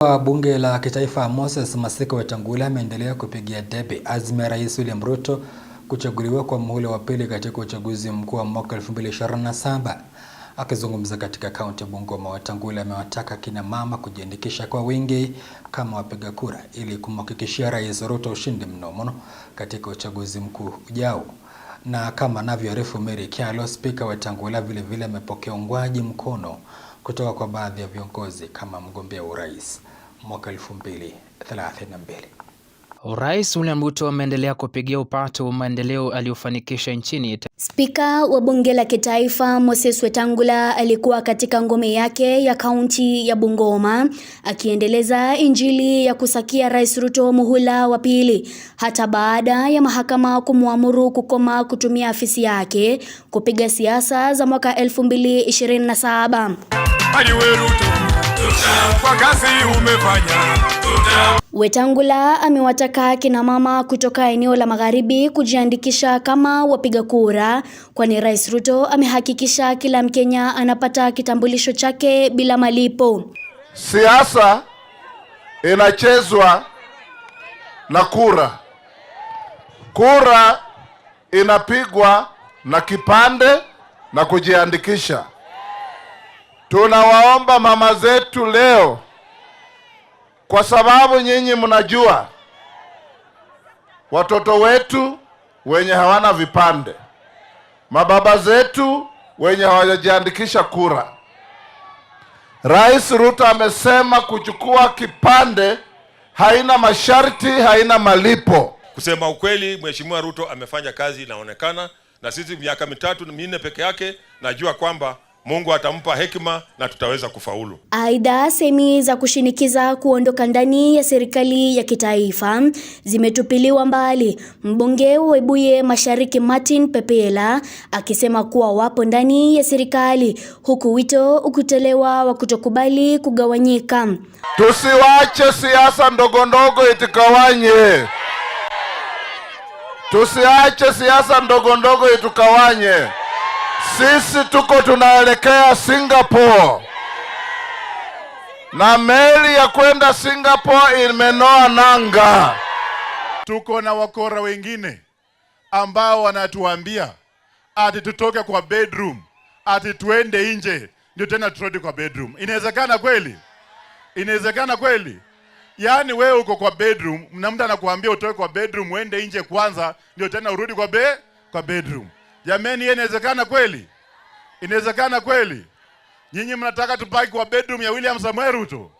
Bunge la Kitaifa Moses Masika Wetangula ameendelea kupigia debe azma ya Rais William Ruto kuchaguliwa kwa muhula wa pili katika uchaguzi mkuu wa mwaka 2027. Akizungumza katika kaunti ya Bungoma, Wetangula amewataka kina mama kujiandikisha kwa wingi kama wapiga kura ili kumhakikishia Rais Ruto ushindi mnono katika uchaguzi mkuu ujao. Na kama anavyoarifu Mary Kyalo, Spika Wetangula vile amepokea uungwaji mkono kutoka kwa baadhi ya viongozi kama mgombea urais mwaka 2032. Rais William Ruto ameendelea kupigia upato maendeleo aliyofanikisha nchini. Spika wa Bunge la Kitaifa Moses Wetangula alikuwa katika ngome yake ya kaunti ya Bungoma akiendeleza injili ya kusakia Rais Ruto muhula wa pili hata baada ya mahakama kumwamuru kukoma kutumia afisi yake kupiga siasa za mwaka 2027. Kwa kazi umefanya. Wetangula amewataka kina mama kutoka eneo la Magharibi kujiandikisha kama wapiga kura, kwani Rais Ruto amehakikisha kila Mkenya anapata kitambulisho chake bila malipo. Siasa inachezwa na kura. Kura inapigwa na kipande na kujiandikisha. Tunawaomba mama zetu leo, kwa sababu nyinyi mnajua watoto wetu wenye hawana vipande, mababa zetu wenye hawajajiandikisha kura. Rais Ruto amesema kuchukua kipande haina masharti, haina malipo. Kusema ukweli, Mheshimiwa Ruto amefanya kazi inaonekana, na sisi miaka 3-4 peke yake najua kwamba Mungu atampa hekima na tutaweza kufaulu. Aidha, semi za kushinikiza kuondoka ndani ya serikali ya kitaifa zimetupiliwa mbali. Mbunge wa Webuye Mashariki Martin Pepela akisema kuwa wapo ndani ya serikali, huku wito ukitolewa wa kutokubali kugawanyika. Tusiwache siasa ndogo ndogo itukawanye. Tusiache siasa ndogo ndogo itukawanye. Sisi tuko tunaelekea Singapore, na meli ya kwenda Singapore imenoa nanga. Tuko na wakora wengine ambao wanatuambia ati tutoke kwa bedroom, ati tuende nje ndio tena turudi kwa bedroom. Inawezekana kweli? Inawezekana kweli? Yaani wewe uko kwa bedroom na mtu anakuambia utoke kwa bedroom uende nje kwanza ndio tena urudi kwa bedroom. Jameni, inawezekana kweli? Inawezekana kweli? Nyinyi mnataka tubaki kwa bedroom ya William Samoei Ruto?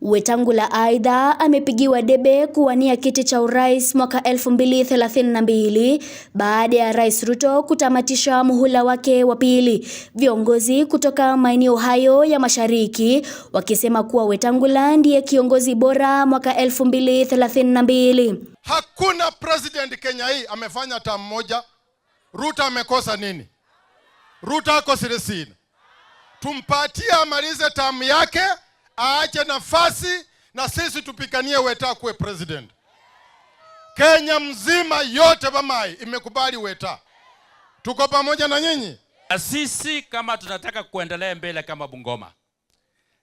Wetangula aidha amepigiwa debe kuwania kiti cha urais mwaka 2032 baada ya Rais Ruto kutamatisha muhula wake wa pili. Viongozi kutoka maeneo hayo ya Mashariki wakisema kuwa Wetangula ndiye kiongozi bora mwaka 2032. Hakuna president Kenya hii amefanya term moja. Ruto amekosa nini? Ruto ako sirisini. Tumpatie amalize term yake, aache nafasi na sisi tupikanie Weta kuwe president. Kenya mzima yote bamai imekubali Weta. Tuko pamoja na nyinyi. Sisi kama tunataka kuendelea mbele kama Bungoma,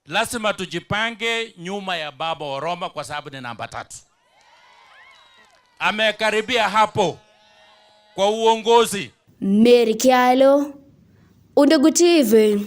lazima tujipange nyuma ya Baba Oroma kwa sababu ni namba 3. Amekaribia hapo kwa uongozi. Mary Kyalo, Undugu TV.